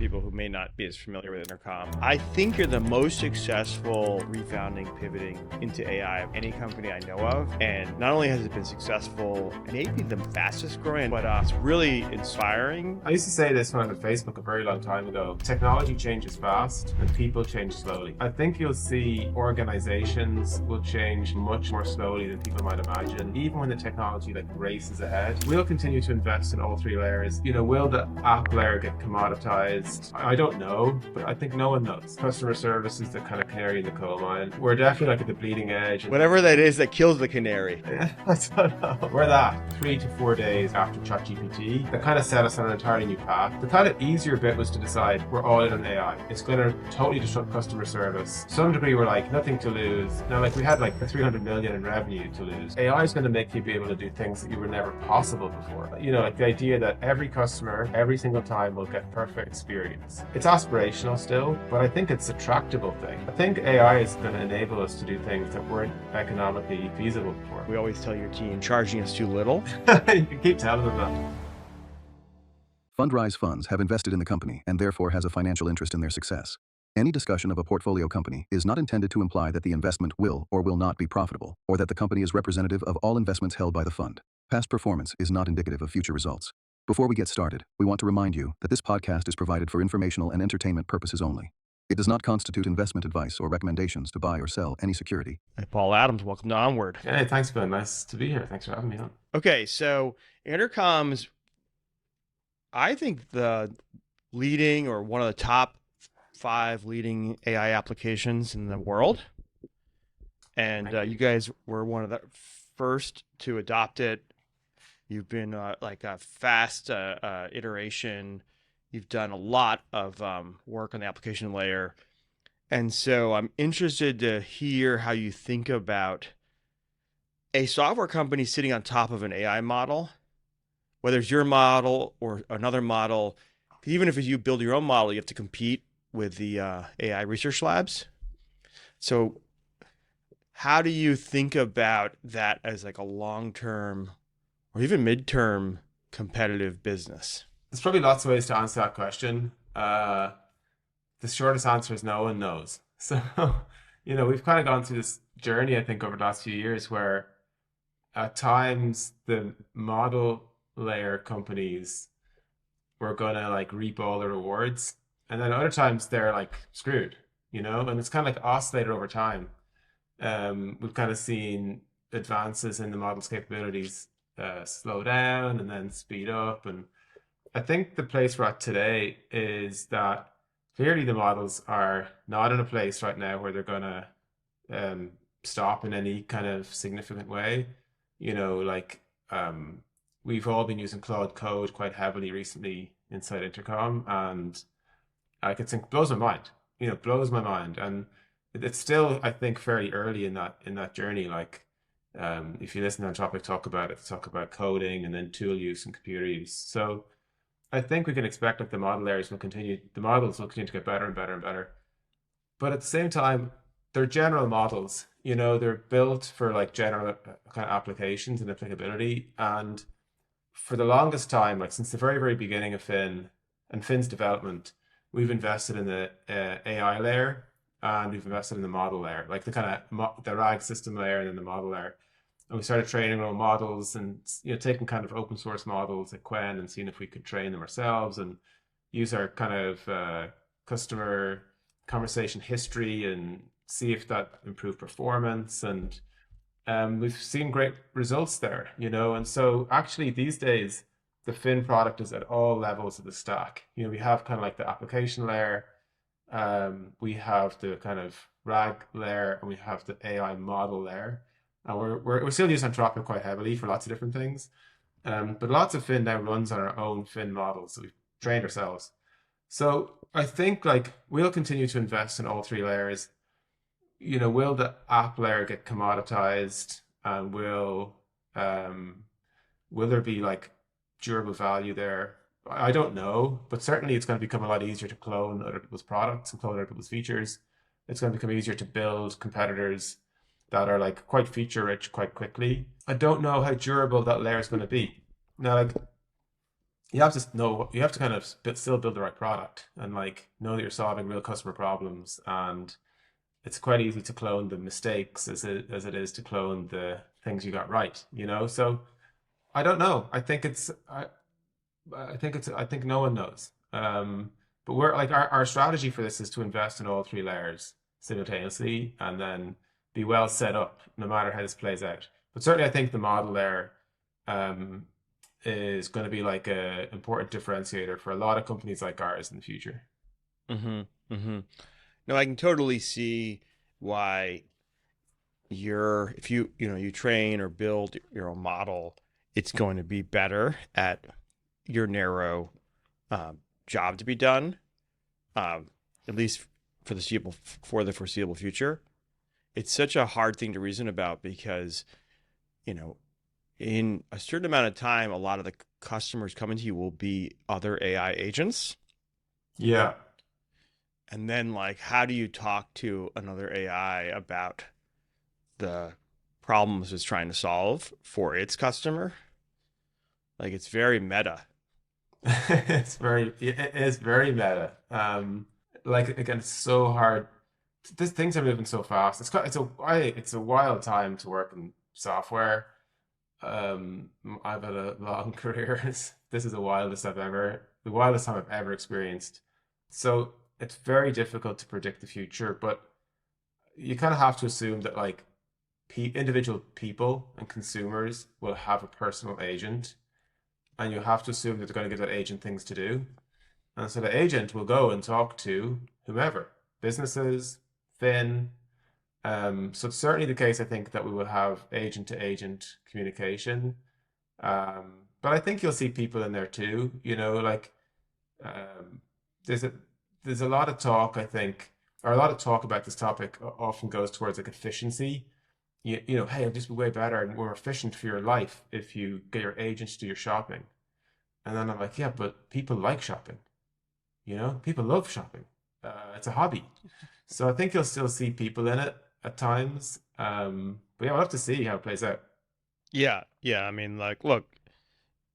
people who may not be as familiar with Intercom. I think you're the most successful refounding, pivoting into AI of any company I know of. And not only has it been successful, maybe the fastest growing, but it's really inspiring. I used to say this when I was at Facebook a very long time ago. Technology changes fast and people change slowly. I think you'll see organizations will change much more slowly than people might imagine. Even when the technology races ahead, we'll continue to invest in all three layers. Will the app layer get commoditized? I don't know, but I think no one knows. Customer service is the kind of canary in the coal mine. We're definitely at the bleeding edge. Whatever that is that kills the canary. I don't know. We're that 3 to 4 days after ChatGPT. That kind of set us on an entirely new path. The kind of easier bit was to decide we're all in on AI. It's going to totally disrupt customer service. To some degree, we're nothing to lose. Now, we had 300 million in revenue to lose. AI is going to make you be able to do things that you were never possible before. The idea that every customer, every single time will get perfect experience. It's aspirational still, but I think it's a tractable thing. I think AI is going to enable us to do things that weren't economically feasible before. We always tell your team, charging is too little. You can keep telling them that. Fundrise funds have invested in the company and therefore has a financial interest in their success. Any discussion of a portfolio company is not intended to imply that the investment will or will not be profitable, or that the company is representative of all investments held by the fund. Past performance is not indicative of future results. Before we get started, we want to remind you that this podcast is provided for informational and entertainment purposes only. It does not constitute investment advice or recommendations to buy or sell any security. Hey, Paul Adams, welcome to Onward. Hey, thanks, Ben. Nice to be here. Thanks for having me on. Okay, so Intercom's, I think, the leading or one of the top 5 leading AI applications in the world. And you guys were one of the first to adopt it. You've been a fast iteration. You've done a lot of work on the application layer. And so I'm interested to hear how you think about a software company sitting on top of an AI model, whether it's your model or another model. Even if you build your own model, you have to compete with the AI research labs. So how do you think about that as a long-term or even midterm competitive business? There's probably lots of ways to answer that question. The shortest answer is no one knows. So, we've kind of gone through this journey, I think, over the last few years where at times the model layer companies were going to reap all the rewards. And then other times they're screwed, and it's kind of oscillated over time. We've kind of seen advances in the model's capabilities slow down and then speed up. And I think the place we're at today is that clearly the models are not in a place right now where they're going to stop in any kind of significant way. We've all been using Claude Code quite heavily recently inside Intercom, and I could think blows my mind. Blows my mind, and it's still, I think, fairly early in that journey. If you listen to Anthropic talk about coding and then tool use and computer use. So I think we can expect that the models will continue to get better and better and better. But at the same time, they're general models. They're built for general kind of applications and applicability. And for the longest time, since the very, very beginning of Fin and Fin's development, we've invested in the AI layer and we've invested in the model layer, the RAG system layer and then the model layer. And we started training our own models and taking kind of open source models like Quen and seeing if we could train them ourselves and use our kind of customer conversation history and see if that improved performance. And we've seen great results there, and so actually these days the Fin product is at all levels of the stack. We have kind of the application layer, we have the kind of RAG layer, and we have the AI model layer. And we're still using Anthropic quite heavily for lots of different things. But lots of Fin now runs on our own Fin models that we've trained ourselves. So I think we'll continue to invest in all 3 layers. Will the app layer get commoditized, and will there be durable value there? I don't know, but certainly it's going to become a lot easier to clone other people's products and clone other people's features. It's going to become easier to build competitors that are quite feature rich quite quickly. I don't know how durable that layer is going to be. Now, you have to know, you have to kind of still build the right product and like know that you're solving real customer problems. And it's quite easy to clone the mistakes as it is to clone the things you got right, you know? So I don't know. I think no one knows. But we're like our strategy for this is to invest in all three layers simultaneously and then be well set up no matter how this plays out. But certainly I think the model there um, is going to be like a important differentiator for a lot of companies like ours in the future. Mm-hmm. Mm-hmm. No, I can totally see why if you train or build your own model, it's going to be better at your narrow um, job to be done, um, at least for the foreseeable future. It's such a hard thing to reason about because, you know, in a certain amount of time, a lot of the customers coming to you will be other AI agents. Yeah. And then, like, how do you talk to another AI about the problems it's trying to solve for its customer? Like, it's very meta. It is very meta. Like again, it's so hard. These things are moving so fast. It's a wild time to work in software. I've had a long career. This is the wildest time I've ever experienced. So it's very difficult to predict the future, but you kind of have to assume that like individual people and consumers will have a personal agent, and you have to assume that they're going to give that agent things to do. And so the agent will go and talk to whomever, businesses, Fin. So it's certainly the case, I think, that we will have agent to agent communication. But I think you'll see people in there too, you know, like um, there's a there's a lot of talk, I think, or a lot of talk about this topic often goes towards like efficiency. You know, hey, it'll just be way better and more efficient for your life if you get your agents to do your shopping. And then I'm like, yeah, but people like shopping. You know, people love shopping. It's a hobby. So I think you'll still see people in it at times. But yeah, we'll have to see how it plays out. Yeah, yeah. I mean, like, look,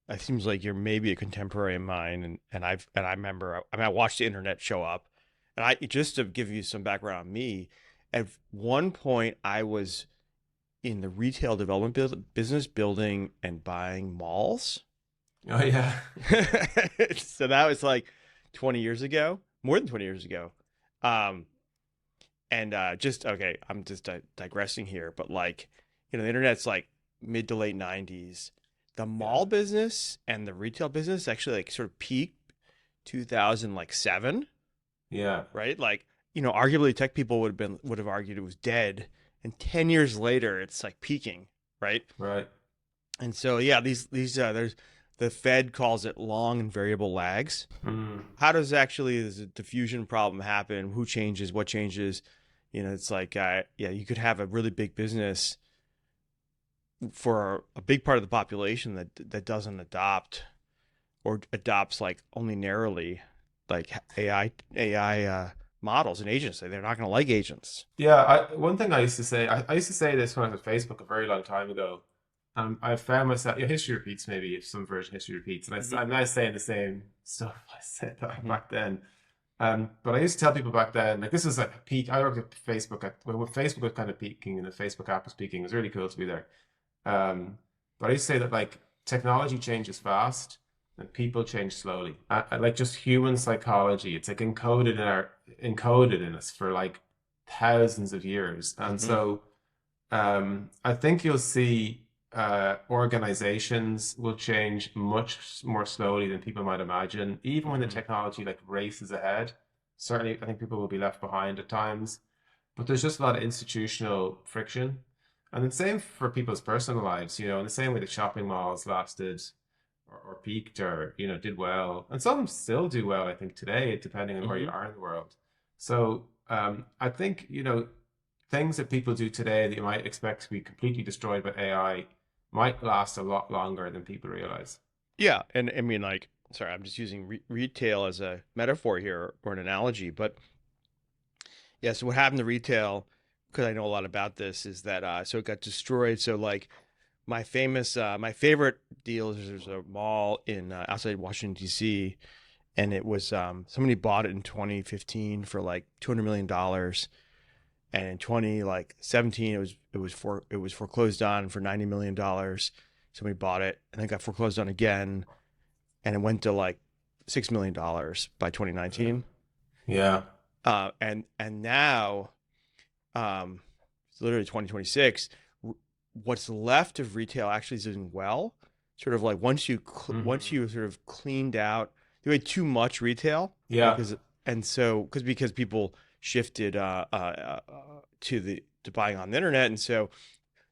it seems like you're maybe a contemporary of mine, and I remember. I mean, I watched the internet show up, and I just to give you some background on me. At one point, I was in the retail development business, building and buying malls. Oh yeah. So that was like 20 years ago, more than 20 years ago. Um, and just okay, I'm just digressing here, but like, the internet's like mid to late 90s. The Yeah. mall business and the retail business actually like sort of peaked 2007, Yeah. right? Like, arguably tech people would have argued it was dead, and 10 years later it's like peaking, right? Right. And so yeah, these there's the Fed calls it long and variable lags. Mm. How does actually this diffusion problem happen? Who changes? What changes? It's like yeah, you could have a really big business for a big part of the population that doesn't adopt or adopts like only narrowly, like AI models and agents. They're not going to like agents. Yeah. One thing I used to say, I used to say this when I was at Facebook a very long time ago. I found myself, history repeats maybe if some version of history repeats. And Mm-hmm. I'm now saying the same stuff I said Mm-hmm. back then. But I used to tell people back then, like this was like a peak. I worked at Facebook when Facebook was kind of peaking and the Facebook app was peaking. It was really cool to be there. Um, but I used to say that like technology changes fast and people change slowly. Like just human psychology, it's like encoded in us for like thousands of years. And Mm-hmm. so I think you'll see organizations will change much more slowly than people might imagine. Even when the Mm-hmm. technology like races ahead, certainly I think people will be left behind at times. But there's just a lot of institutional friction. And the same for people's personal lives, in the same way that shopping malls lasted or peaked or, did well. And some still do well, I think, today, depending on where Mm-hmm. you are in the world. So I think, things that people do today that you might expect to be completely destroyed by AI might last a lot longer than people realize. Yeah, and I mean, like, sorry, I'm just using retail as a metaphor here or an analogy, but yeah. So what happened to retail? Because I know a lot about this, is that so it got destroyed. So like my favorite deal is there's a mall in outside Washington D.C. and it was somebody bought it in 2015 for like $200 million, and in 2017 it was foreclosed on for $90 million. Somebody bought it and then got foreclosed on again, and it went to like $6 million by 2019. Yeah. And now, it's literally 2026. What's left of retail actually is doing well. Sort of like once you sort of cleaned out, you had too much retail. Yeah. Because people shifted to buying on the internet, and so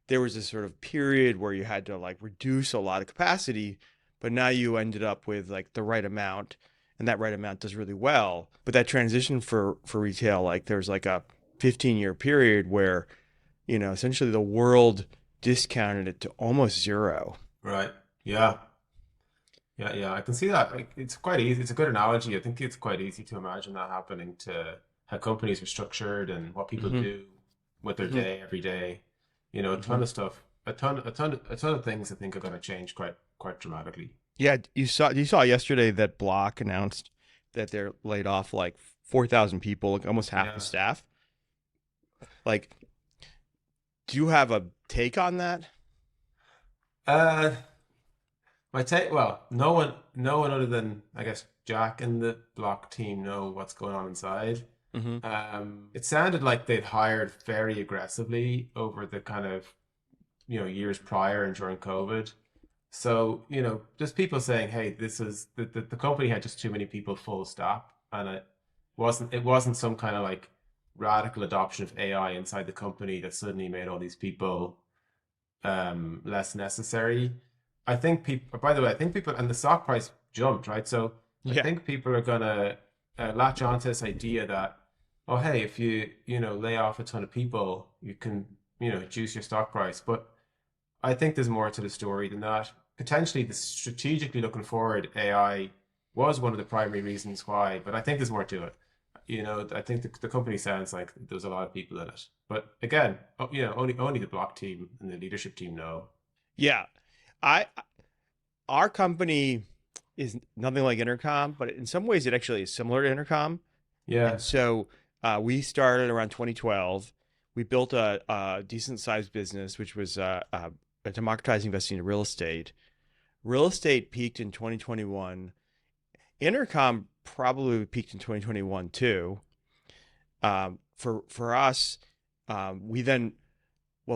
there was this sort of period where you had to like reduce a lot of capacity, but now you ended up with like the right amount, and that right amount does really well. But that transition for retail, like there's like a 15-year period where, essentially the world discounted it to almost zero. Right. Yeah. Yeah. I can see that. Like, it's quite easy. It's a good analogy. I think it's quite easy to imagine that happening to how companies are structured and what people Mm-hmm. do with their Mm-hmm. day every day. A Mm-hmm. ton of stuff, a ton of things I think are going to change quite dramatically. Yeah, you saw yesterday that Block announced that they're laid off like 4,000 people, like almost half the Yeah. staff. Like, do you have a take on that? Uh, my take, well, no one other than I guess Jack and the Block team know what's going on inside. Mm-hmm. It sounded like they'd hired very aggressively over the kind of, years prior and during COVID. So, just people saying, hey, this is the company had just too many people full stop, and it wasn't some kind of like radical adoption of AI inside the company that suddenly made all these people less necessary. I think people, by the way, I think people, and the stock price jumped, right? So I Yeah. think people are gonna latch on to this idea that, oh, hey, if you lay off a ton of people, you can, juice your stock price. But I think there's more to the story than that. Potentially, strategically looking forward, AI was one of the primary reasons why, but I think there's more to it. I think the company sounds like there's a lot of people in it. But again, only the block team and the leadership team know. Yeah. I Our company is nothing like Intercom, but in some ways it actually is similar to Intercom. Yeah, And so we started around 2012. We built a decent sized business, which was democratizing investing in real estate. Real estate peaked in 2021. Intercom probably peaked in 2021 too. For us, we then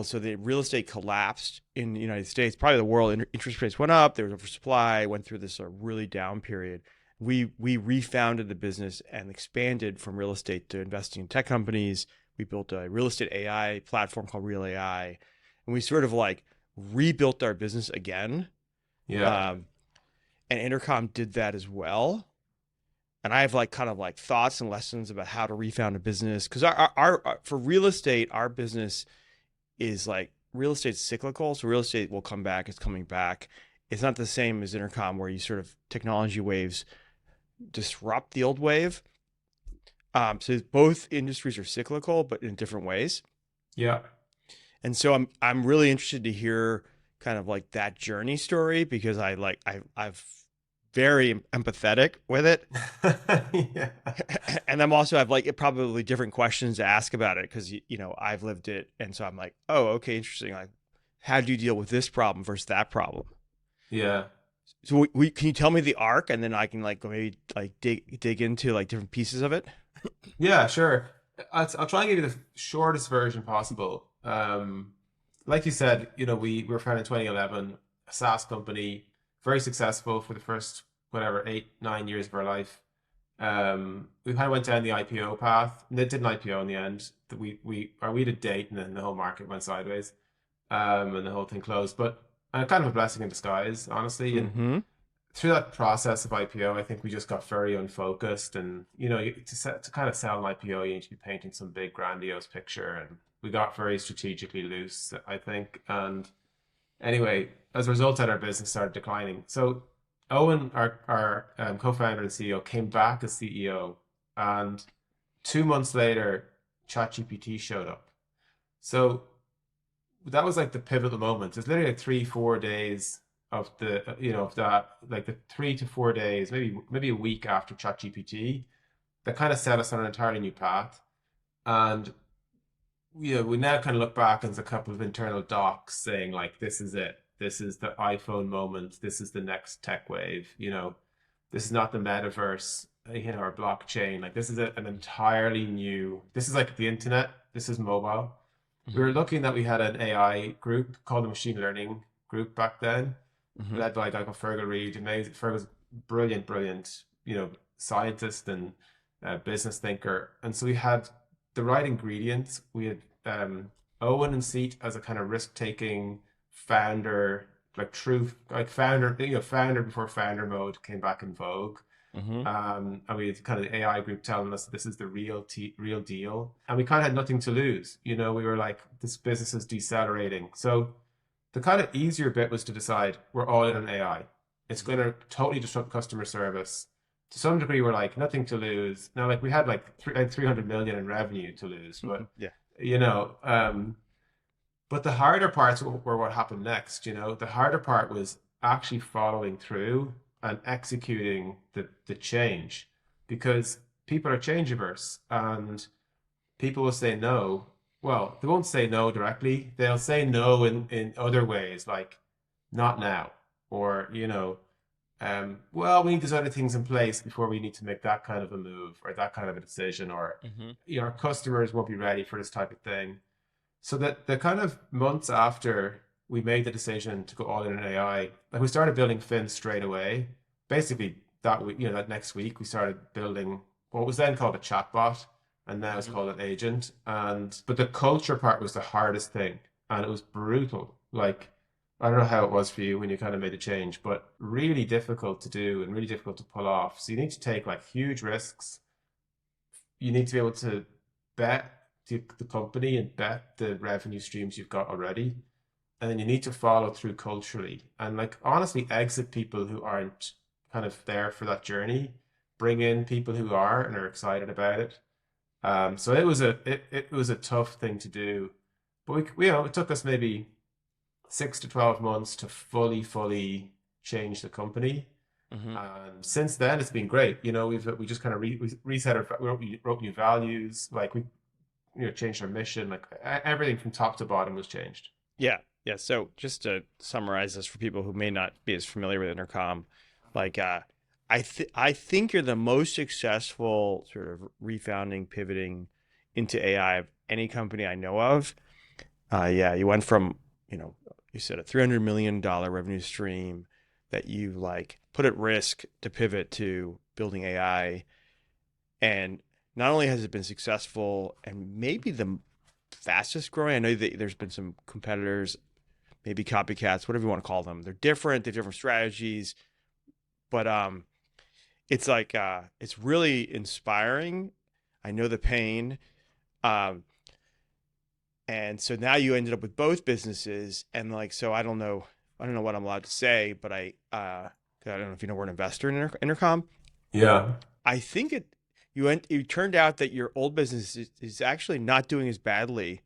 so the real estate collapsed in the United States, probably the world. Interest rates went up. There was oversupply. Went through this really down period. We refounded the business and expanded from real estate to investing in tech companies. We built a real estate AI platform called Real AI, and we sort of like rebuilt our business again. yeah, Um, and Intercom did that as well. And I have like kind of like thoughts and lessons about how to refound a business, because our for real estate, our business is like real estate's cyclical. So real estate will come back. It's coming back. It's not the same as Intercom, where you sort of technology waves disrupt the old wave. So both industries are cyclical, but in different ways. yeah, And so I'm really interested to hear kind of like that journey story, because I've very empathetic with it. yeah, And I'm also have like probably different questions to ask about it, because I've lived it, and so I'm like, oh, okay, interesting. Like, how do you deal with this problem versus that problem? yeah. So we can you tell me the arc, and then I can like maybe like dig into like different pieces of it. Yeah, sure. I'll try and give you the shortest version possible. Like you said, we were founded in 2011, a SaaS company, very successful for the first whatever 8, 9 years of our life. We kind of went down the IPO path. And it didn't IPO in the end. That we did date, and then the whole market went sideways, and the whole thing closed. But kind of a blessing in disguise, honestly. And Mm-hmm. through that process of IPO, I think we just got very unfocused. And to kind of sell an IPO, you need to be painting some big grandiose picture, and we got very strategically loose, I think. And anyway, as a result, that our business started declining. So Owen, our co-founder and CEO, came back as CEO, and 2 months later, ChatGPT showed up. So that was like the pivotal moment. It's literally like 3, 4 days of the of that, like the 3 to 4 days, maybe a week after ChatGPT, that kind of set us on an entirely new path. And we now kind of look back and there's a couple of internal docs saying like, this is it. This is the iPhone moment. This is the next tech wave. This is not the metaverse, or blockchain. Like this is an entirely new. This is like the internet. This is mobile. We were looking that we had an AI group called the machine learning group back then, led by a guy called Fergal Reid. Amazing. Fergal's brilliant, scientist and business thinker. And so we had the right ingredients. We had Owen and Seat as a kind of risk-taking founder, like true, like founder, founder before founder mode came back in vogue. And we had kind of the AI group telling us this is the real deal. And we kind of had nothing to lose. We were like, this business is decelerating. So the kind of easier bit was to decide we're all in on AI. It's going to totally disrupt customer service. To some degree, we're like, nothing to lose. Now, like we had like 300 million in revenue to lose, but but the harder parts were what happened next. The harder part was actually following through and executing the change, because people are change averse and people will say no. Well, they won't say no directly. They'll say no in other ways, like not now, or well, we need these other things in place before we need to make that kind of a move or that kind of a decision, or our customers won't be ready for this type of thing. So that the kind of months after we made the decision to go all in on AI, like we started building Fin straight away. Basically that week, that next week we started building what was then called a chatbot, and now it's called an agent. But the culture part was the hardest thing, and it was brutal. Like, I don't know how it was for you when you kind of made a change, but really difficult to do and really difficult to pull off. So you need to take like huge risks. You need to be able to bet the company and bet the revenue streams you've got already. And then you need to follow through culturally and like honestly exit people who aren't kind of there for that journey, bring in people who are and are excited about it. So it was a tough thing to do, but it took us maybe 6 to 12 months to fully change the company. And since then it's been great. We just kind of we reset we wrote new values, like we changed our mission, like everything from top to bottom was changed. Yeah. So just to summarize this for people who may not be as familiar with Intercom, like I think you're the most successful sort of refounding, pivoting into AI of any company I know of. You went from you said a $300 million revenue stream that you like put at risk to pivot to building AI, and not only has it been successful and maybe the fastest growing. I know that there's been some competitors, maybe copycats, whatever you want to call them. They're different. They have different strategies, but it's like it's really inspiring. I know the pain, and so now you ended up with both businesses, and like so I don't know what I'm allowed to say, but I don't know if you know we're an investor in Intercom. Yeah, I think it turned out that your old business is actually not doing as badly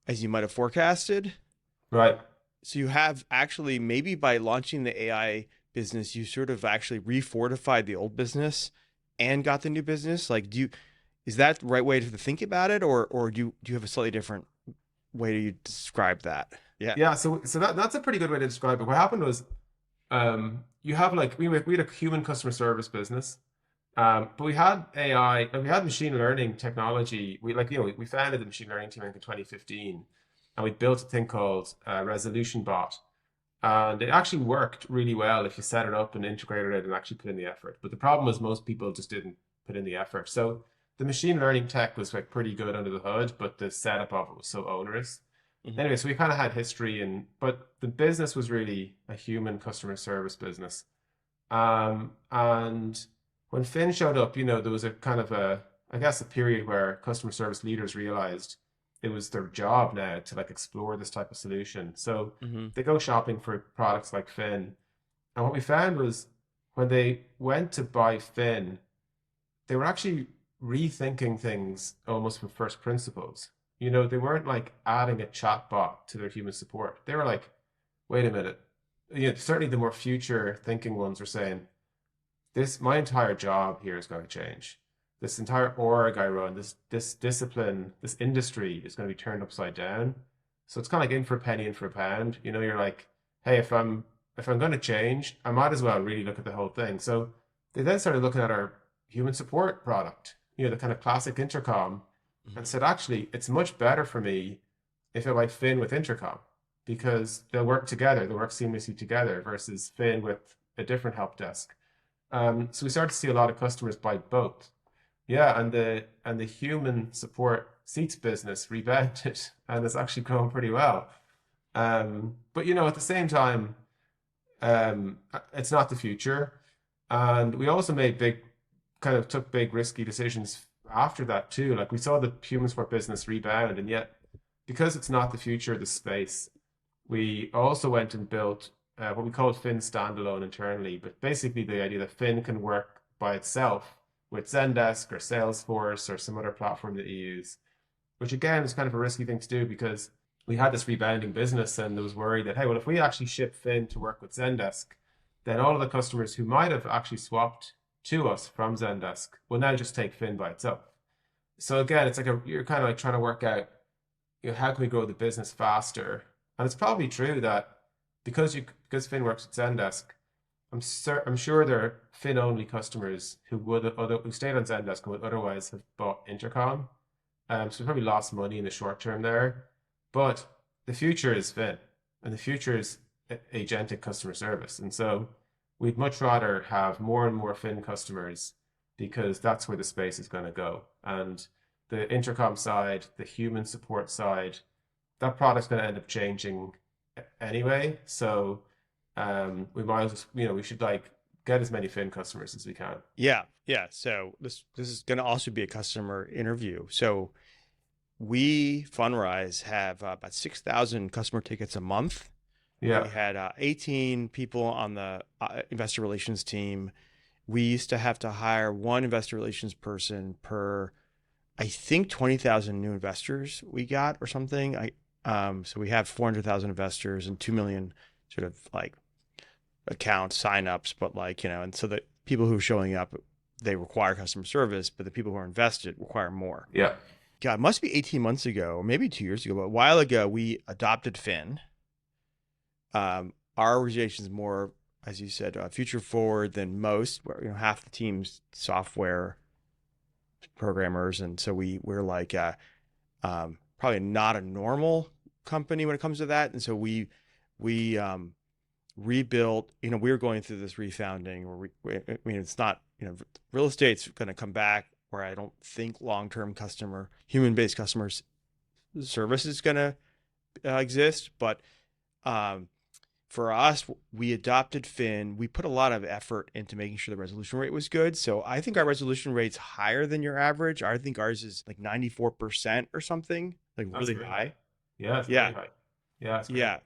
as you might have forecasted. right. So you have actually, maybe by launching the AI business, you sort of actually refortified the old business and got the new business. Like, is that the right way to think about it, or do you have a slightly different way to describe that? Yeah. So that's a pretty good way to describe it. What happened was, you have like we had a human customer service business. But we had AI, and we had machine learning technology. We founded the machine learning team in 2015, and we built a thing called Resolution Bot, and it actually worked really well if you set it up and integrated it and actually put in the effort. But the problem was most people just didn't put in the effort. So the machine learning tech was like pretty good under the hood, but the setup of it was so onerous. Anyway, so we kind of had history, but the business was really a human customer service business, and when Finn showed up, there was a kind of a period where customer service leaders realized it was their job now to like explore this type of solution. So they go shopping for products like Finn. And what we found was when they went to buy Finn, they were actually rethinking things almost from first principles. You know, they weren't like adding a chatbot to their human support. They were like, wait a minute. You know, certainly the more future thinking ones were saying, this my entire job here is going to change. This entire org I run, this discipline, this industry is going to be turned upside down. So it's kind of like in for a penny, in for a pound. You know, you're like, hey, if I'm going to change, I might as well really look at the whole thing. So they then started looking at our human support product, you know, the kind of classic Intercom, and Mhm. said, actually, it's much better for me if I buy Fin with Intercom because they'll work together, they'll work seamlessly together versus Fin with a different help desk. So we started to see a lot of customers buy both. Yeah, and the human support seats business rebounded, and it's actually growing pretty well. But you know, at the same time, it's not the future, and we also made big, kind of took big risky decisions after that too. Like we saw the human support business rebound, and yet because it's not the future of the space, we also went and built what we called Fin standalone internally, but basically the idea that Fin can work by itself with Zendesk or Salesforce or some other platform that you use, which again is kind of a risky thing to do because we had this rebounding business and there was worry that, hey, well, if we actually ship Fin to work with Zendesk, then all of the customers who might have actually swapped to us from Zendesk will now just take Fin by itself. So again, it's like you're kind of like trying to work out, you know, how can we grow the business faster? And it's probably true that because Fin works with Zendesk, I'm sure there are Fin only customers who stayed on Zendesk and would otherwise have bought Intercom. So we probably lost money in the short term there, but the future is Fin, and the future is agentic customer service, and so we'd much rather have more and more Fin customers because that's where the space is going to go. And the Intercom side, the human support side, that product's going to end up changing anyway. So we might as well, you know, we should like get as many Fin customers as we can. Yeah, yeah. So this is going to also be a customer interview. So we Fundrise have about 6,000 customer tickets a month. We Yeah, had 18 people on the investor relations team. We used to have to hire one investor relations person per, I think, 20,000 new investors we got or something. So we have 400,000 investors and 2 million sort of like account signups, but like, you know, and so the people who are showing up, they require customer service, but the people who are invested require more. yeah, God, it must be 18 months ago, or maybe 2 years ago, but a while ago, we adopted Fin. Our organization is more, as you said, future forward than most. Where, you know, half the team's software programmers, and so we're like probably not a normal company when it comes to that. And so we rebuilt. You know, we were going through this refounding. I mean, it's not, you know, real estate's going to come back. Where I don't think long-term human-based customers service is going to exist, but um, for us, we adopted Fin. We put a lot of effort into making sure the resolution rate was good. So I think our resolution rate's higher than your average. I think ours is like 94% or something, like that's really very high. high. Yeah, it's very Yeah. high. Yeah, it's great. Yeah.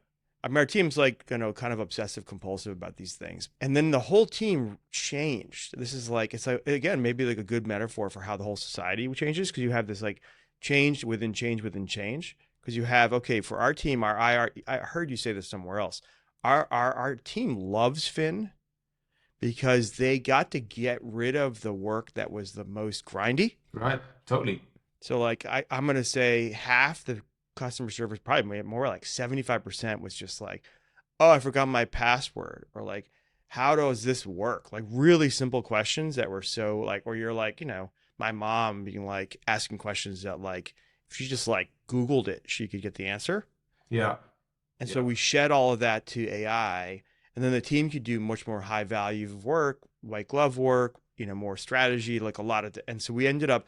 I mean, our team's like, you know, kind of obsessive compulsive about these things. And then the whole team changed. This is like, it's like, again, maybe like a good metaphor for how the whole society changes because you have this like change within change within change. Because you have, okay, for our team, our IR, I heard you say this somewhere else. Our team loves Fin because they got to get rid of the work that was the most grindy. Right, totally. So like I'm gonna say half the customer service, probably more like 75% was just like, oh, I forgot my password, or like, how does this work? Like really simple questions that were so like, or you're like, you know, my mom being like asking questions that like if she just like Googled it, she could get the answer. Yeah, And so yeah, we shed all of that to AI, and then the team could do much more high value of work, white glove work, you know, more strategy, like a lot of, and so we ended up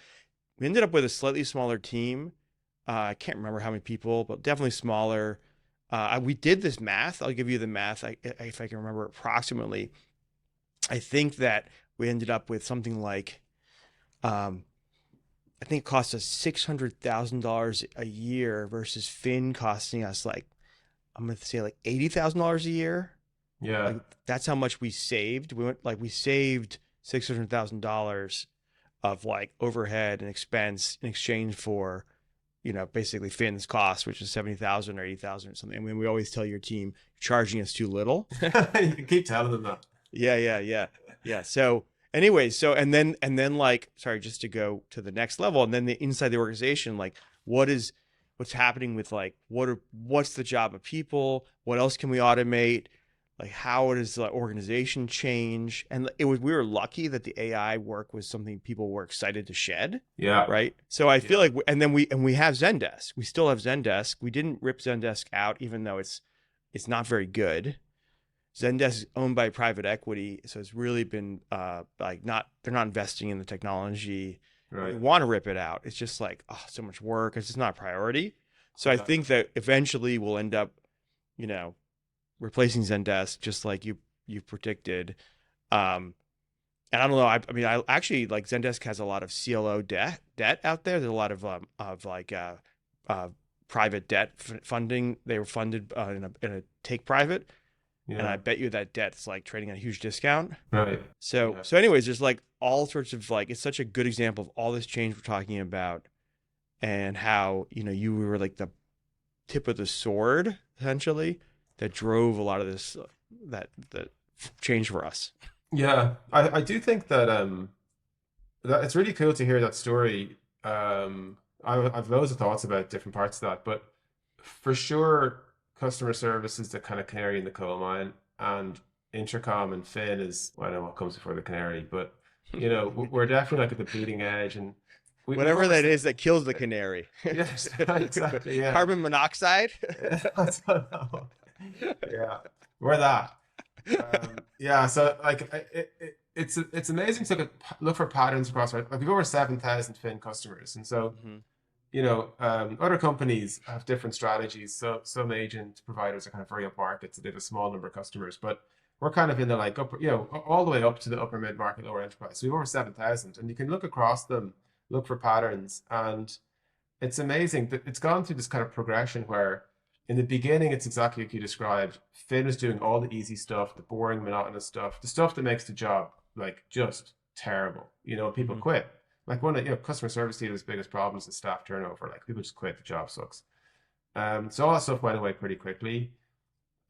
with a slightly smaller team. I can't remember how many people, but definitely smaller. We did this math. I'll give you the math if I can remember approximately. I think that we ended up with something like, um, I think it cost us $600,000 a year versus Fin costing us like, I'm going to say like $80,000 a year. yeah, Like that's how much we saved. We saved $600,000 of like overhead and expense in exchange for basically Finn's cost, which is 70,000 or 80,000 or something. I mean, we always tell your team you're charging us too little. You can keep telling them that. Yeah. So anyway, and then like, sorry, just to go to the next level, and then inside the organization, like what's happening with like what's the job of people? What else can we automate? Like how does the organization change? And we were lucky that the AI work was something people were excited to shed. Yeah. Right. So I feel like, and then we have Zendesk. We still have Zendesk. We didn't rip Zendesk out, even though it's not very good. Zendesk is owned by private equity, so it's really been they're not investing in the technology. Right. We want to rip it out. It's just like, oh, so much work. It's just not a priority. So I think that eventually we'll end up, replacing Zendesk, just like you predicted. And I don't know. I mean, I actually like Zendesk has a lot of CLO debt out there. There's a lot of private debt funding. They were funded in a take private. Yeah. And I bet you that debt's like trading at a huge discount. Right. So anyways, there's like all sorts of like, it's such a good example of all this change we're talking about, and how, you were like the tip of the sword essentially that drove a lot of this, that change for us. Yeah. I do think that, that it's really cool to hear that story. I've loads of thoughts about different parts of that, but for sure, customer service is the kind of canary in the coal mine, and Intercom and Finn is, well, I don't know what comes before the canary, but we're definitely like at the bleeding edge, and whatever that is that kills the canary. Yes, exactly. Yeah. Carbon monoxide. Yeah, we're that. Yeah, so like it's amazing to look for patterns across. Right, like we've over 7,000 Finn customers, and so. Other companies have different strategies. So some agent providers are kind of very upmarket, so they have a small number of customers. But we're kind of in the like upper, all the way up to the upper mid market, lower enterprise. So we have over 7,000, and you can look across them, look for patterns, and it's amazing that it's gone through this kind of progression where, in the beginning, it's exactly like you described. Finn is doing all the easy stuff, the boring, monotonous stuff, the stuff that makes the job like just terrible. People quit. Like one of customer service team's biggest problems is staff turnover. Like people just quit, the job sucks. So all that stuff went away pretty quickly.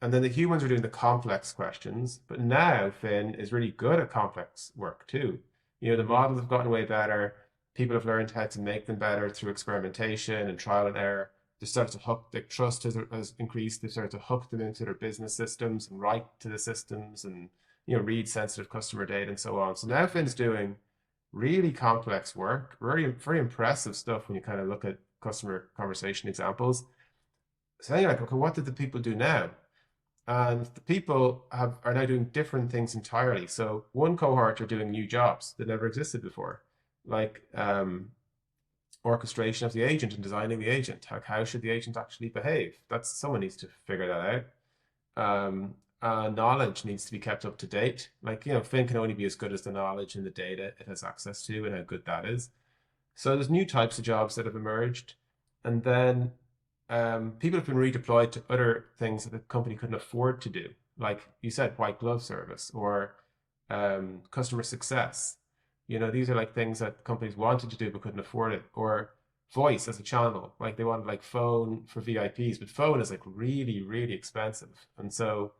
And then the humans were doing the complex questions, but now Finn is really good at complex work too. The models have gotten way better. People have learned how to make them better through experimentation and trial and error. They started to hook, their trust has increased. They started to hook them into their business systems and write to the systems and read sensitive customer data and so on. So now Finn's doing really complex work, very, very impressive stuff when you kind of look at customer conversation examples. So then you're like, okay, what did the people do now? And the people are now doing different things entirely. So one cohort are doing new jobs that never existed before, like orchestration of the agent and designing the agent. How should the agent actually behave? Someone needs to figure that out. Knowledge needs to be kept up to date. Like, Finn can only be as good as the knowledge and the data it has access to and how good that is. So there's new types of jobs that have emerged. And then people have been redeployed to other things that the company couldn't afford to do. Like you said, white glove service or customer success. These are like things that companies wanted to do but couldn't afford it. Or voice as a channel. Like they wanted like phone for VIPs, but phone is like really, really expensive. And so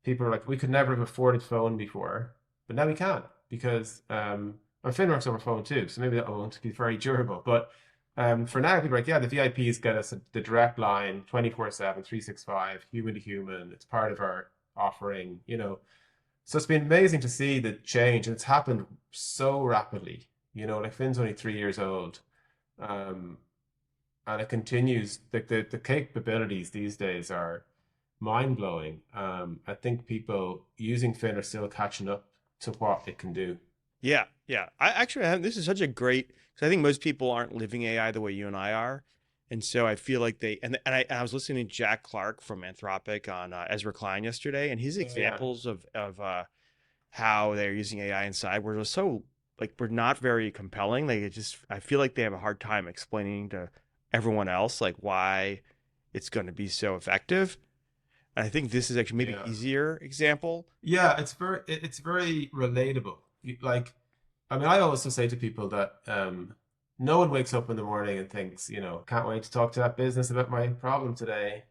people are like, we could never have afforded phone before, but now we can because Finn works over phone too, so maybe that won't be very durable. But for now, people are like, yeah, the VIPs get us the direct line 24/7, 365, human to human. It's part of our offering, So it's been amazing to see the change, and it's happened so rapidly. Like Finn's only 3 years old, and it continues. The capabilities these days are mind-blowing. I think people using Finn are still catching up to what it can do. Yeah. This is such a great, because I think most people aren't living AI the way you and I are, and so I feel like I was listening to Jack Clark from Anthropic on Ezra Klein yesterday, and his examples of how they're using AI inside were just so were not very compelling. I feel like they have a hard time explaining to everyone else like why it's going to be so effective. And I think this is actually maybe an easier example. Yeah, it's very relatable. I always say to people that no one wakes up in the morning and thinks, can't wait to talk to that business about my problem today.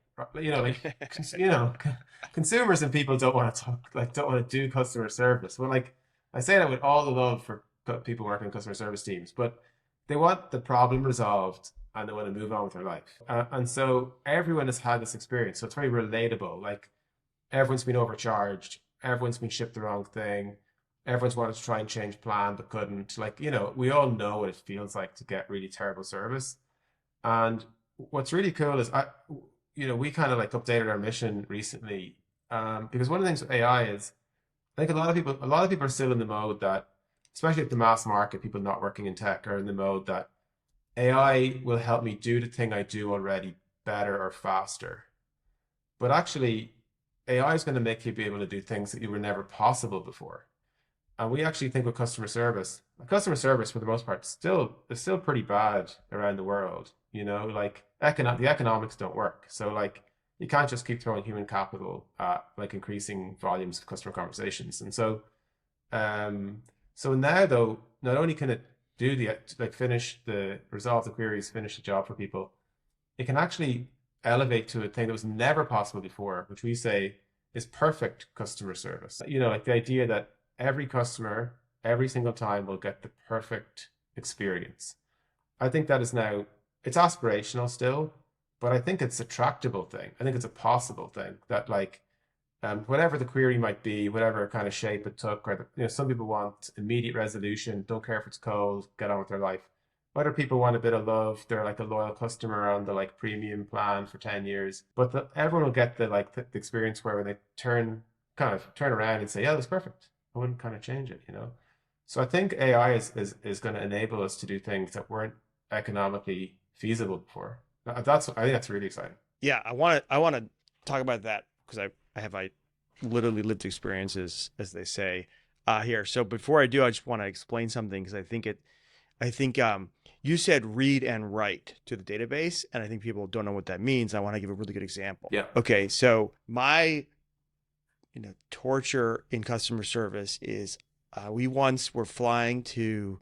Consumers and people don't want to talk, like, don't want to do customer service. Well, like, I say that with all the love for people working in customer service teams, but they want the problem resolved and they want to move on with their life. And so everyone has had this experience. So it's very relatable. Like, everyone's been overcharged, everyone's been shipped the wrong thing, everyone's wanted to try and change plan but couldn't. Like, we all know what it feels like to get really terrible service. And what's really cool is we kind of like updated our mission recently, because one of the things with AI is, I think a lot of people are still in the mode that, especially at the mass market, people not working in tech are in the mode that AI will help me do the thing I do already better or faster. But actually, AI is going to make you be able to do things that you were never possible before. And we actually think with customer service for the most part is still pretty bad around the world. Like, the economics don't work. So, like, you can't just keep throwing human capital at, like, increasing volumes of customer conversations. And so now, though, not only can it do resolve the queries, finish the job for people, it can actually elevate to a thing that was never possible before, which we say is perfect customer service. Like, the idea that every customer, every single time, will get the perfect experience. I think that is now, it's aspirational still, but I think it's a tractable thing. I think it's a possible thing that, like, whatever the query might be, whatever kind of shape it took, or some people want immediate resolution, don't care if it's cold, get on with their life. Other people want a bit of love. They're like a loyal customer on the, like, premium plan for 10 years. But everyone will get the experience where when they turn around and say, yeah, that's perfect. I wouldn't kind of change it. So I think AI is going to enable us to do things that weren't economically feasible before. I think that's really exciting. Yeah, I want to talk about that because I literally lived experiences, as they say, here. So before I do, I just want to explain something because I think you said read and write to the database, and I think people don't know what that means. I want to give a really good example. Yeah. Okay, so my torture in customer service is we once were flying to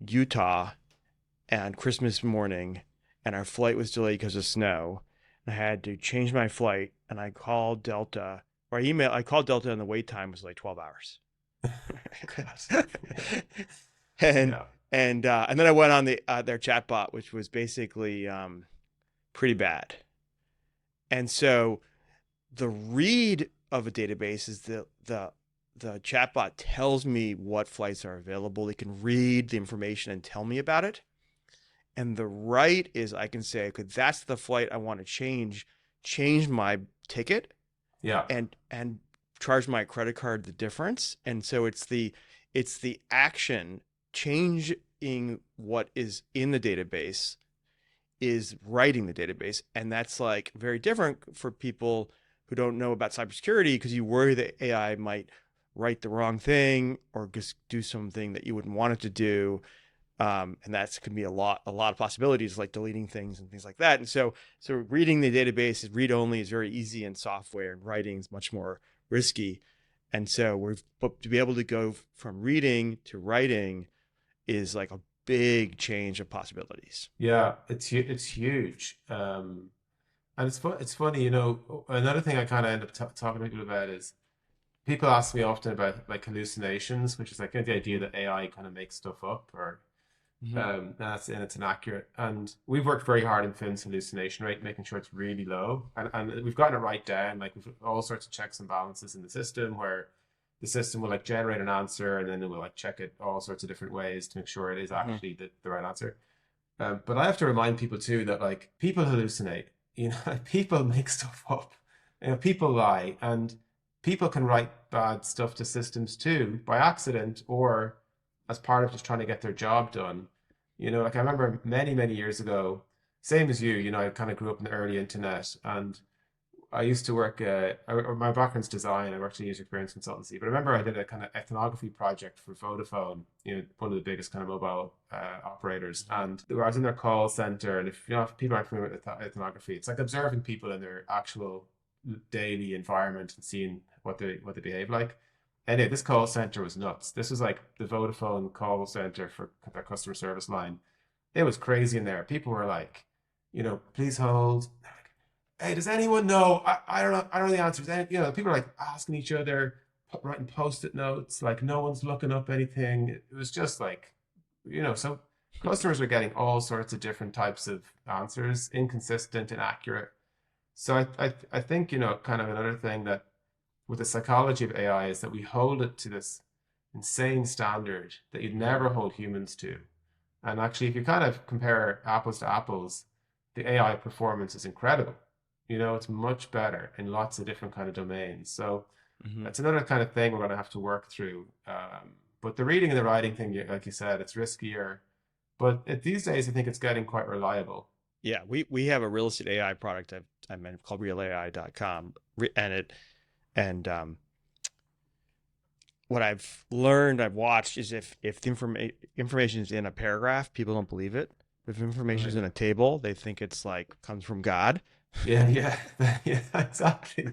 Utah on Christmas morning, and our flight was delayed because of snow. I had to change my flight, and I called Delta, or I called Delta, and the wait time was like 12 hours. And Yeah. and then I went on their chatbot, which was basically pretty bad. And so the read of a database is the chatbot tells me what flights are available. It can read the information and tell me about it. And the write is I can say, okay, that's the flight I want to change my ticket, Yeah. and charge my credit card the difference. And so it's the action changing what is in the database is writing the database. And that's, like, very different for people who don't know about cybersecurity, because you worry that AI might write the wrong thing or just do something that you wouldn't want it to do. And that's could be a lot of possibilities, like deleting things and things like that. And so reading the database is read only is very easy in software, and writing is much more risky. And so to be able to go from reading to writing is like a big change of possibilities. Yeah, it's huge. And it's funny, another thing I kind of end up talking to people about is, people ask me often about, like, hallucinations, which is like the idea that AI kind of makes stuff up, or it's inaccurate. And we've worked very hard in Finn's hallucination rate, making sure it's really low, and we've gotten it right down. Like, we've all sorts of checks and balances in the system where the system will, like, generate an answer, and then it will, like, check it all sorts of different ways to make sure it is actually the right answer. But I have to remind people too that, like, people hallucinate. People make stuff up. People lie, and people can write bad stuff to systems too, by accident or as part of just trying to get their job done. Like, I remember many, many years ago, same as you, I kind of grew up in the early internet, and I used to work, my background's design. I worked in user experience consultancy, but I remember I did a kind of ethnography project for Vodafone, one of the biggest kind of mobile operators. And I was in their call center. And if people aren't familiar with ethnography, it's like observing people in their actual daily environment and seeing what they behave like. Anyway, this call center was nuts. This was like the Vodafone call center for their customer service line. it was crazy in there. People were like, please hold. Hey, does anyone know? I don't know. I don't know the answers. And, people are like asking each other, writing post-it notes, like no one's looking up anything. It was just like, so customers are getting all sorts of different types of answers, inconsistent, inaccurate. So I think, kind of another thing that with the psychology of AI is that we hold it to this insane standard that you'd never hold humans to. And actually, if you kind of compare apples to apples, the AI performance is incredible. It's much better in lots of different kind of domains. So Hmm. that's another kind of thing we're going to have to work through. But the reading and the writing thing, like you said, it's riskier. But these days, I think it's getting quite reliable. Yeah, we have a real estate AI product I meant called realai.com, and what I've learned, I've watched is if the information is in a paragraph, people don't believe it. If information is Right. in a table, they think it's like comes from God. Yeah, yeah, yeah, exactly.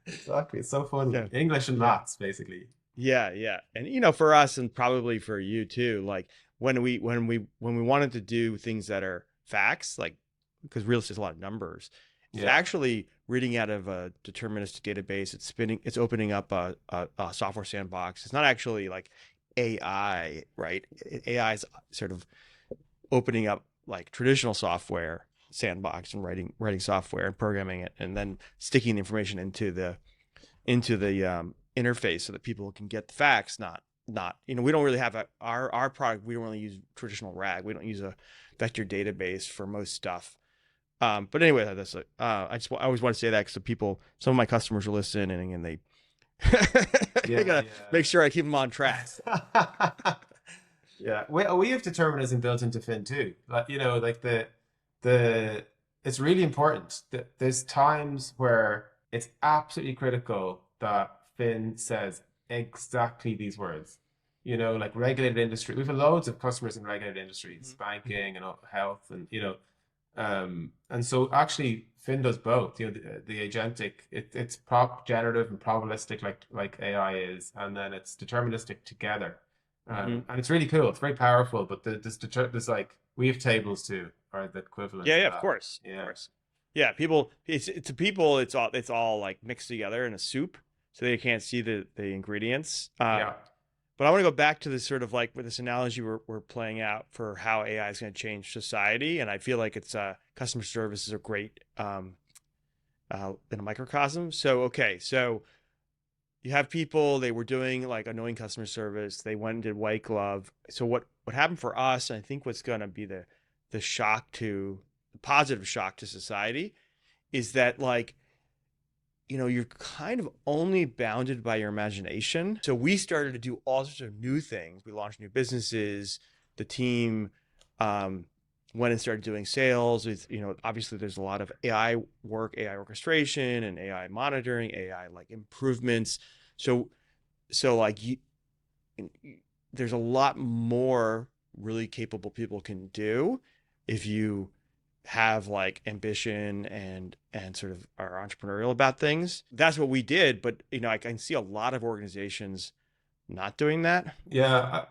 Exactly. It's so funny. Yeah, English and yeah, maths, basically. yeah. And for us and probably for you too, like when we wanted to do things that are facts, like because real estate is a lot of numbers, it's Yeah. actually reading out of a deterministic database. It's opening up a software sandbox. It's not actually like AI, right? AI is sort of opening up like traditional software sandbox and writing software and programming it, and then sticking the information into the interface so that people can get the facts. Not we don't really have our product. We don't really use traditional RAG. We don't use a vector database for most stuff. But anyway, that's I always want to say that because some of my customers are listening and they I Yeah, gotta make sure I keep them on track. yeah. Yeah. We have determinism built into Fin too. Like, like the it's really important that there's times where it's absolutely critical that Fin says exactly these words. Like regulated industry. We've loads of customers in regulated industries, Mhm. banking and health, and and so actually Fin does both. The agentic, it's generative and probabilistic like AI is, and then it's deterministic together. Mhm. And it's really cool. It's very powerful. But there's like we have tables too, or the equivalent Yeah, of yeah, of that. course, of Yeah, course. Yeah, people. It's to people. It's all like mixed together in a soup, so they can't see the ingredients. yeah, But I want to go back to this sort of like with this analogy we're playing out for how AI is going to change society, and I feel like it's customer service is a great in a microcosm. So okay, so you have people they were doing like annoying customer service. They went and did white glove. So what happened for us? And I think what's going to be the positive shock to society is that like you're kind of only bounded by your imagination. So we started to do all sorts of new things. We launched new businesses. The team um, went and started doing sales. With obviously there's a lot of AI work, AI orchestration, and AI monitoring, AI like improvements. So like there's a lot more really capable people can do if you have like ambition and sort of are entrepreneurial about things. That's what we did, but I can see a lot of organizations not doing that. yeah.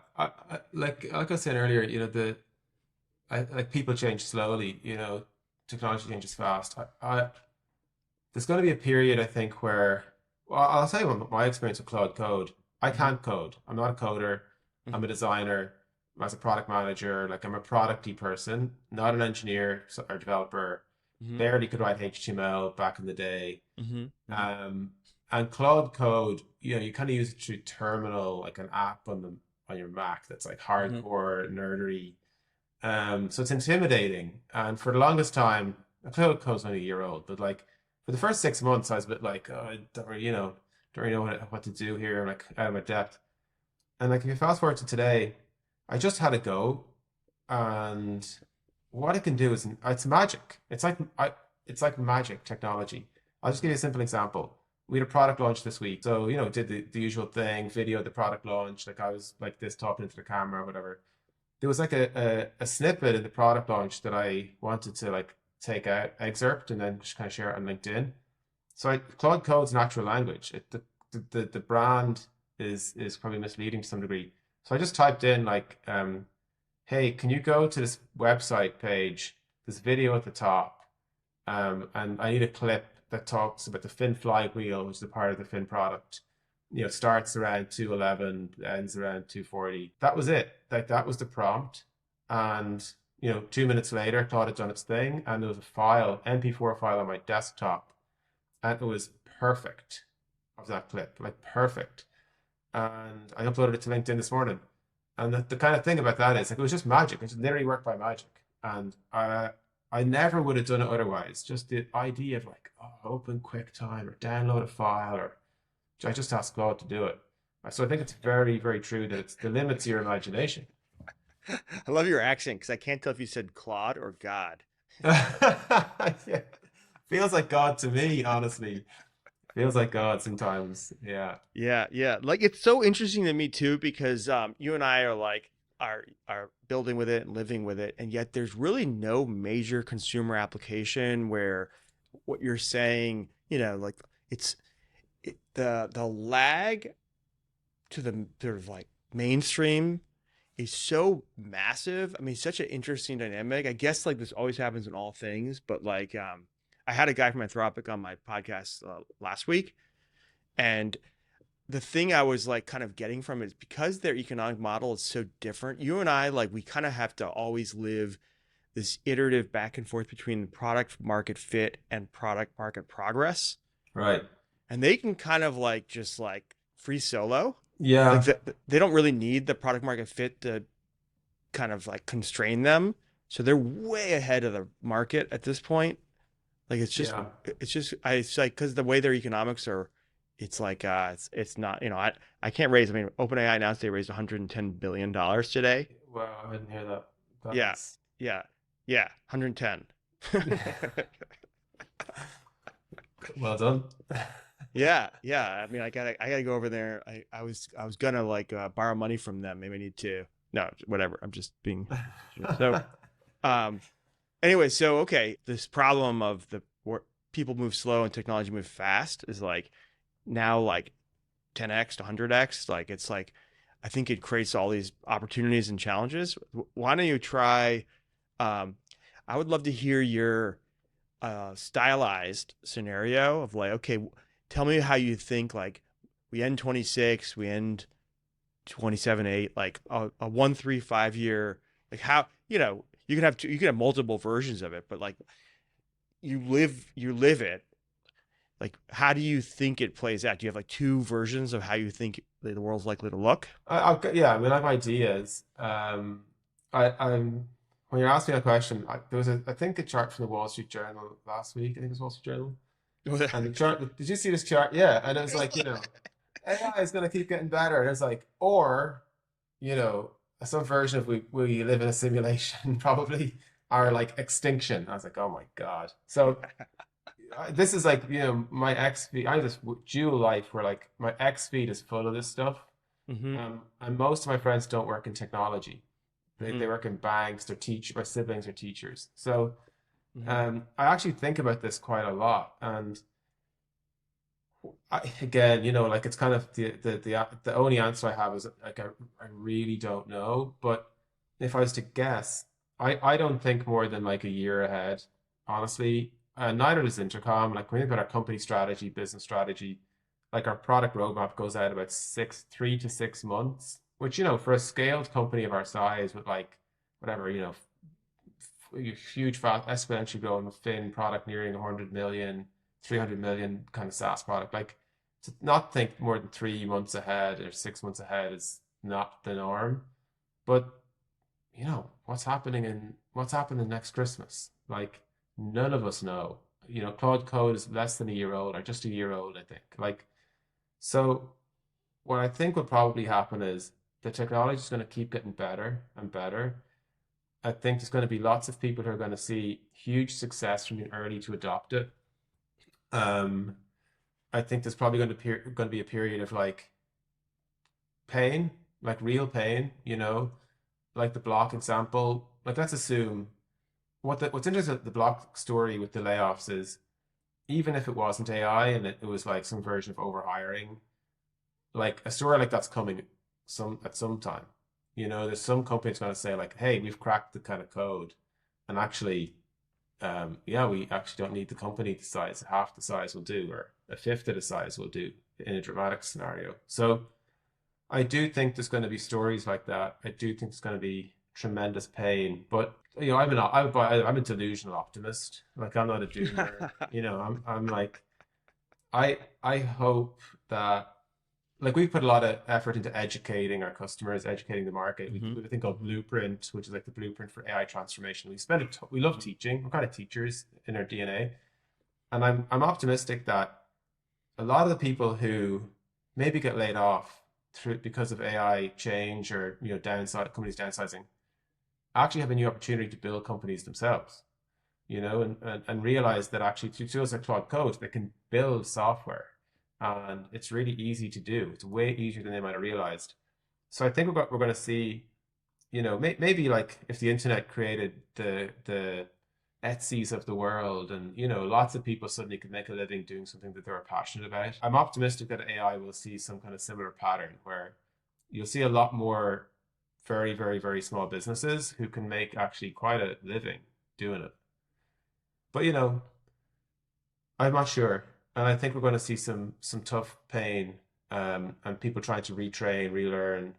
Like I said earlier, like people change slowly. Technology changes fast. There's going to be a period, I think, where, well, I'll tell you what my experience with Claude Code. I Mm-hmm. can't code. I'm not a coder. I'm Mm-hmm. a designer. As a product manager, like I'm a producty person, not an engineer or developer. Mm-hmm. Barely could write HTML back in the day. Mm-hmm. Mm-hmm. Um, and Claude Code, you kind of use it through terminal, like an app on your Mac that's like Mm-hmm. hardcore nerdery. So it's intimidating. And for the longest time, Claude Code's only a year old, but like for the first 6 months, I was a bit like, oh, I don't really, don't really know what to do here. I'm like out of my depth. And like if you fast forward to today, I just had a go, and what it can do is it's magic. It's like magic technology. I'll just give you a simple example. We had a product launch this week, so did the usual thing, video the product launch. Like I was like this talking into the camera or whatever. There was like a snippet in the product launch that I wanted to like take out, excerpt, and then just kind of share it on LinkedIn. So Claude Code's natural language. The brand is probably misleading to some degree. So I just typed in like hey, can you go to this website page, this video at the top, and I need a clip that talks about the Fin flywheel, which is a part of the Fin product. It starts around 211, ends around 240. That was it. Like that was the prompt. And 2 minutes later, Claude had done its thing, and there was a file, MP4 file on my desktop, and it was perfect of that clip, like perfect. And I uploaded it to LinkedIn this morning. And the kind of thing about that is like it was just magic. It just literally worked by magic. And I never would have done it otherwise. Just the idea of like, open QuickTime or download a file, or I just asked Claude to do it. So I think it's very, very true that it's the limits of your imagination. I love your accent because I can't tell if you said Claude or God. Yeah. Feels like God to me, honestly. Feels like God sometimes. Yeah. Yeah. Like it's so interesting to me too because you and I are like are building with it and living with it, and yet there's really no major consumer application where what you're saying, like it's the lag to the sort of like mainstream is so massive. I mean, such an interesting dynamic. I guess like this always happens in all things, but like I had a guy from Anthropic on my podcast last week, and the thing I was like kind of getting from it is because their economic model is so different. You and I, like, we kind of have to always live this iterative back and forth between product market fit and product market progress. Right. And they can kind of like just like free solo. Like Yeah. they don't really need the product market fit to kind of like constrain them. So they're way ahead of the market at this point. Like Yeah. it's like because the way their economics are, it's like it's not, I can't raise. I mean, OpenAI announced they raised $110 billion today. Wow, I didn't hear that. Yeah, That's yeah, yeah, 110. well done. Yeah. I mean, I gotta go over there. I was gonna like borrow money from them. Maybe I need to. No, whatever. I'm just being so. Um. Anyway, so okay, this problem of the where people move slow and technology move fast is like now like 10x to 100x. Like it's like I think it creates all these opportunities and challenges. Why don't you try? Um, I would love to hear your stylized scenario of like, okay, tell me how you think like we end 26, we end 27, 8, like a 1, 3, 5 year, like how, you can have multiple versions of it, but like you live it. Like, how do you think it plays out? Do you have like two versions of how you think the world's likely to look? Yeah, I mean, I have ideas. I'm when you're asking a question, there was I think a chart from the Wall Street Journal last week. I think it was Wall Street Journal, and the chart. Did you see this chart? Yeah, and it was like, AI is going to keep getting better, and it's like, or you know, some version of we live in a simulation, probably, are like extinction. I was like, oh my God. So this is like, my X feed. I have this dual life where like my X feed is full of this stuff. Mm-hmm. And most of my friends don't work in technology. They Mm-hmm. work in banks. My siblings are teachers. So Mm-hmm. I actually think about this quite a lot. And again, like it's kind of the only answer I have is like I really don't know. But if I was to guess, I don't think more than like a year ahead, honestly. Neither does Intercom. Like when we think about our company strategy, business strategy, like our product roadmap goes out about 3 to 6 months, which for a scaled company of our size with like whatever, huge fast exponentially growing with Fin product nearing 100 million, 300 million kind of SaaS product. Like to not think more than 3 months ahead or 6 months ahead is not the norm. But what's happening next Christmas? Like none of us know. Claude Code is less than a year old or just a year old, I think. Like so what I think will probably happen is the technology is going to keep getting better and better. I think there's going to be lots of people who are going to see huge success from being early to adopt it. Um, I think there's probably going to be a period of like pain, like real pain, like the block example. Like let's assume what's interesting about the block story with the layoffs is even if it wasn't AI and it was like some version of overhiring, like a story like that's coming at some time. You know, there's some companies going to say like, hey, we've cracked the kind of code, and actually, yeah, we actually don't need the company the size. Half the size will do, or a fifth of the size will do in a dramatic scenario. So I do think there's going to be stories like that. I do think there's going to be tremendous pain, but you know, I'm a delusional optimist. Like I'm not a doomer. You know, I'm like I hope that like we've put a lot of effort into educating our customers, educating the market. We Hmm. have a thing called Blueprint, which is like the blueprint for AI transformation. We love teaching. We're kind of teachers in our DNA, and I'm optimistic that a lot of the people who maybe get laid off through because of AI change or you know downside companies downsizing actually have a new opportunity to build companies themselves. You know, and realize that actually through tools like Claude Code, they can build software, and it's really easy to do. It's way easier than they might have realized. So I think we're going to see, you know, maybe like if the internet created the Etsy's of the world, and you know, lots of people suddenly could make a living doing something that they're passionate about. I'm optimistic that AI will see some kind of similar pattern where you'll see a lot more very small businesses who can make actually quite a living doing it. But you know, I'm not sure, and I think we're going to see some tough pain, and people trying to retrain, relearn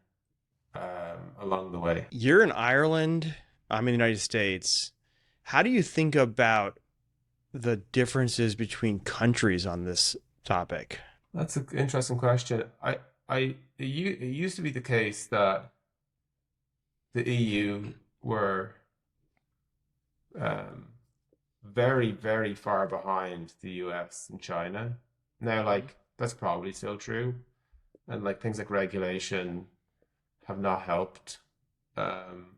along the way. You're in Ireland. I'm in the United States. How do you think about the differences between countries on this topic? That's an interesting question. It used to be the case that the EU were um, very far behind the US and China. Now, like that's probably still true, and like things like regulation have not helped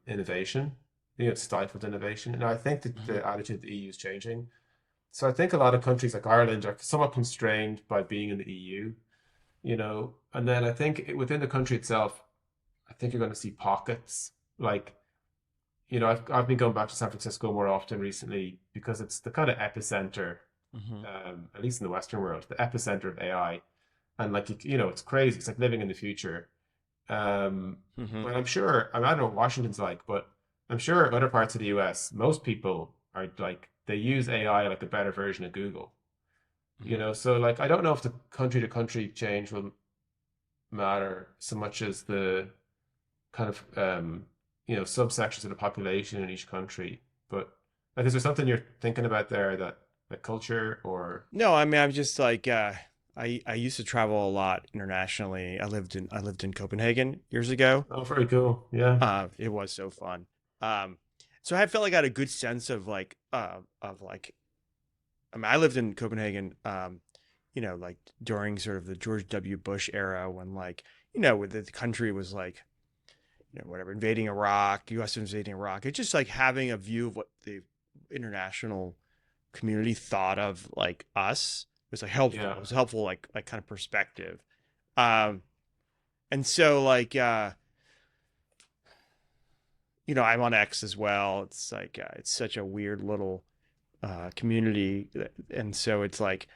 innovation. You know, it's stifled innovation, and I think that Hmm. the attitude of the EU is changing. So I think a lot of countries like Ireland are somewhat constrained by being in the EU, you know, and then I think within the country itself, I think you're going to see pockets like, you know, I've been going back to San Francisco more often recently because it's the kind of epicenter, Hmm. at least in the Western world, the epicenter of AI, and like you know, it's crazy. It's like living in the future. Um, Hmm. but I'm sure, I don't know what Washington's like, but I'm sure other parts of the US, most people are like, they use AI like a better version of Google, you Hmm. know? So, like, I don't know if the country to country change will matter so much as the kind of, you know, subsections of the population in each country. But, like, is there something you're thinking about there that, like, culture or, No, I mean I'm just like I used to travel a lot internationally. I lived in Copenhagen years ago. oh, very cool. Yeah. It was so fun. Um, so I felt like I had a good sense of like I mean I lived in Copenhagen you know like during sort of the George W. Bush era when like you know when the country was like you know whatever invading Iraq, U.S. invading Iraq. It's just like having a view of what the international community thought of like us was like helpful. Yeah. It was helpful like kind of perspective. Um, and so like you know I'm on X as well. It's like it's such a weird little community, and so it's like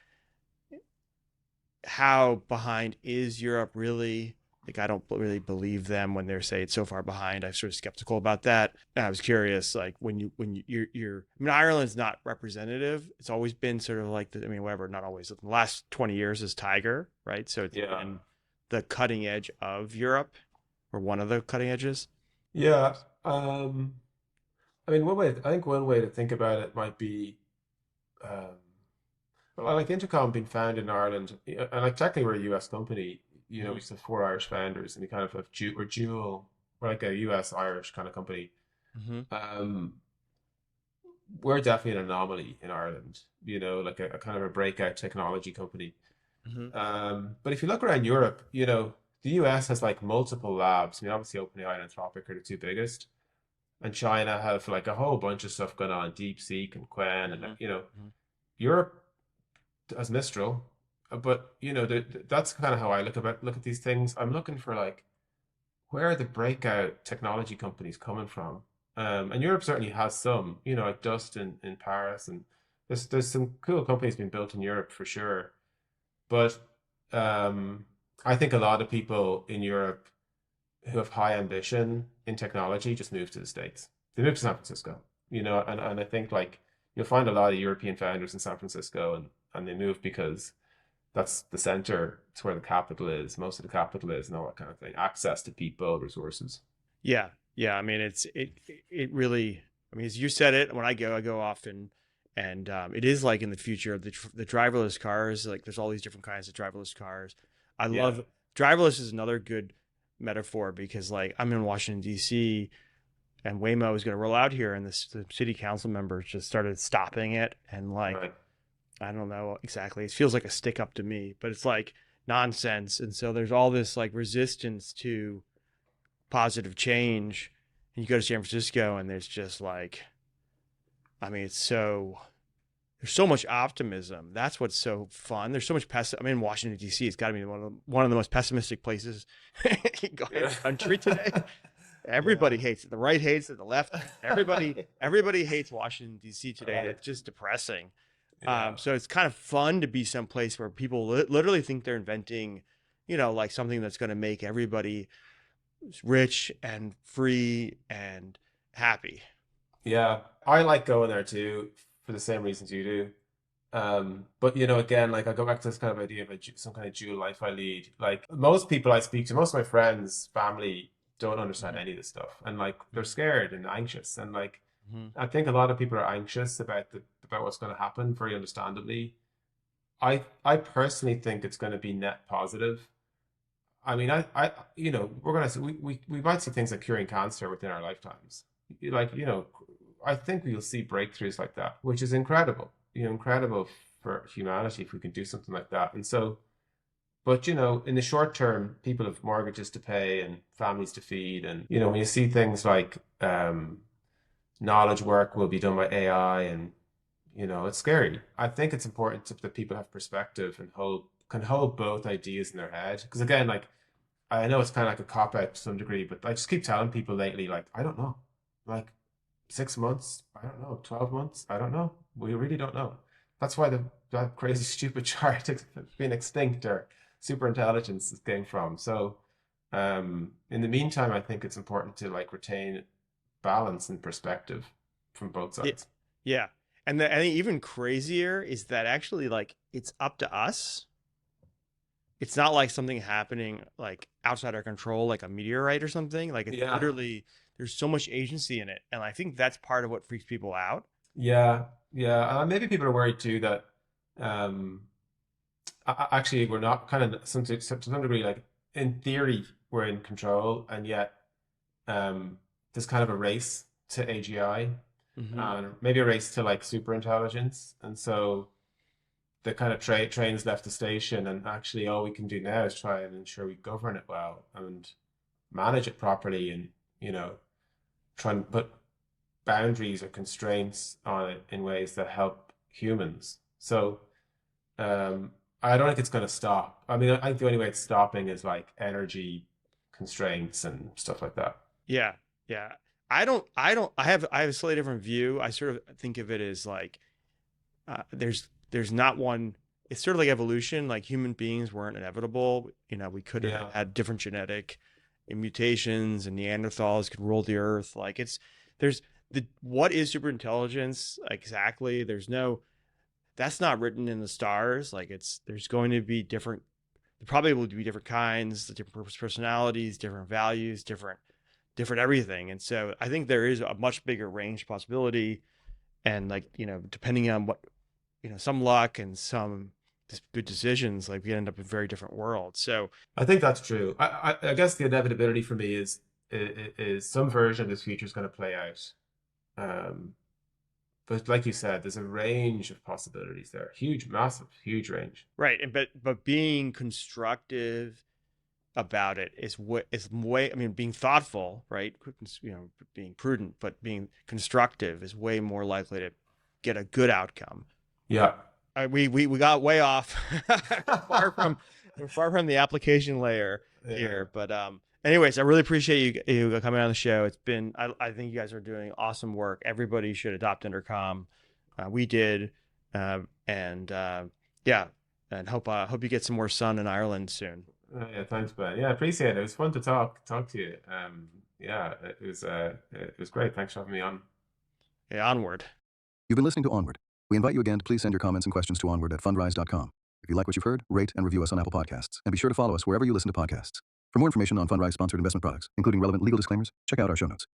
how behind is Europe really? Like I don't really believe them when they say it's so far behind. I'm sort of skeptical about that. And I was curious, like you're I mean Ireland's not representative. It's always been sort of like the, I mean whatever, not always. The last 20 years is Tiger, right? So it's Yeah. been the cutting edge of Europe, or one of the cutting edges. Yeah. I mean, I think one way to think about it might be, um, well, like Intercom being founded in Ireland, and like technically we're a US company, you know, we Mm-hmm. just have four Irish founders, and we kind of have we're dual, we're like a US Irish kind of company. Mm-hmm. Um, we're definitely an anomaly in Ireland, you know, like a kind of a breakout technology company. Mm-hmm. But if you look around Europe, you know, the US has like multiple labs. I mean, obviously OpenAI and Anthropic are the two biggest, and China have like a whole bunch of stuff going on, DeepSeek and Quen, and Mm-hmm. you know, Mm-hmm. Europe as Mistral, but you know that's kind of how I look at these things. I'm looking for like where are the breakout technology companies coming from, and Europe certainly has some. You know, like Dust in Paris, and there's some cool companies being built in Europe for sure. But um, I think a lot of people in Europe who have high ambition in technology just move to the States. They move to San Francisco, and I think like you'll find a lot of European founders in San Francisco, and they move because that's the center. It's where the capital is, most of the capital is, and all that kind of thing. Access to people, resources. Yeah. Yeah. I mean, it really, I mean, as you said it, when I go often, and it is like in the future, the driverless cars, like there's all these different kinds of driverless cars. I Yeah, love driverless is another good metaphor because like I'm in Washington, D.C. and Waymo is going to roll out here, and the city council members just started stopping it. And like, right. I don't know exactly, it feels like a stick up to me, but it's like nonsense. And so there's all this like resistance to positive change. And you go to San Francisco and there's just like, I mean, there's so much optimism. That's what's so fun. There's so much I'm in Washington D.C. It's got to be one of the most pessimistic places in the country today. Everybody Yeah. hates it. The right hates it. The left. Everybody hates Washington D.C. today. Right. It's just depressing. Yeah. So it's kind of fun to be someplace where people literally think they're inventing, like something that's going to make everybody rich and free and happy. Yeah. I like going there too for the same reasons you do. But again, like I go back to this kind of idea of some kind of dual life I lead. Like most people I speak to, most of my friends, family don't understand any of this stuff, and like they're scared and anxious, and like Mhm. I think a lot of people are anxious about what's going to happen, very understandably. I personally think it's going to be net positive. I mean, we're gonna see, we might see things like curing cancer within our lifetimes. Like, I think we'll see breakthroughs like that, which is incredible. Incredible for humanity if we can do something like that. And so, but in the short term, people have mortgages to pay and families to feed, and when you see things like knowledge work will be done by AI, and it's scary. I think it's important that people have perspective and can hold both ideas in their head. Because again, like I know it's kind of like a cop out to some degree, but I just keep telling people lately, like, I don't know. Like 6 months, I don't know. 12 months, I don't know. We really don't know. That's why that crazy stupid chart of being extinct or super intelligence came from. So in the meantime, I think it's important to like retain balance and perspective from both Yeah. sides. Yeah. And I think even crazier is that actually like it's up to us. It's not like something happening like outside our control, like a meteorite or something. Like it's Yeah. literally there's so much agency in it. And I think that's part of what freaks people out. Yeah. Yeah. Maybe people are worried too that um actually we're not kind of to some degree, like in theory we're in control, and yet there's kind of a race to AGI, Hmm. and maybe a race to like super intelligence. And so the kind of trains left the station, and actually all we can do now is try and ensure we govern it well and manage it properly, and you know try and put boundaries or constraints on it in ways that help humans. So um, I don't think it's going to stop. I mean, I think the only way it's stopping is like energy constraints and stuff like that. Yeah. Yeah. I have a slightly different view. I sort of think of it as like, there's not one, it's sort of like evolution, like human beings weren't inevitable. We could have Yeah, had different genetic mutations and Neanderthals could rule the earth. Like there's what is super intelligence exactly? That's not written in the stars. Like there's going to be different, there probably will be different kinds, different personalities, different values, different everything. And so I think there is a much bigger range of possibility. And like, depending on what, some luck and some good decisions, like we end up in very different worlds. So I think that's true. I guess the inevitability for me is some version of this future is going to play out. Um, but like you said, there's a range of possibilities there. Huge, massive, huge range. right. And but being constructive about it is way, I mean, being thoughtful, right? Being prudent, but being constructive is way more likely to get a good outcome. Yeah. We got way off, far from far from the application layer Yeah. here. But anyways, I really appreciate you coming on the show. It's been, I think you guys are doing awesome work. Everybody should adopt Intercom. We did, and yeah, and hope you get some more sun in Ireland soon. Yeah, thanks, Ben. Yeah, I appreciate it. It was fun to talk to you. Yeah, it was great. Thanks for having me on. Yeah, onward. You've been listening to Onward. We invite you again to please send your comments and questions to onward@fundrise.com. If you like what you've heard, rate and review us on Apple Podcasts, and be sure to follow us wherever you listen to podcasts. For more information on Fundrise sponsored investment products, including relevant legal disclaimers, check out our show notes.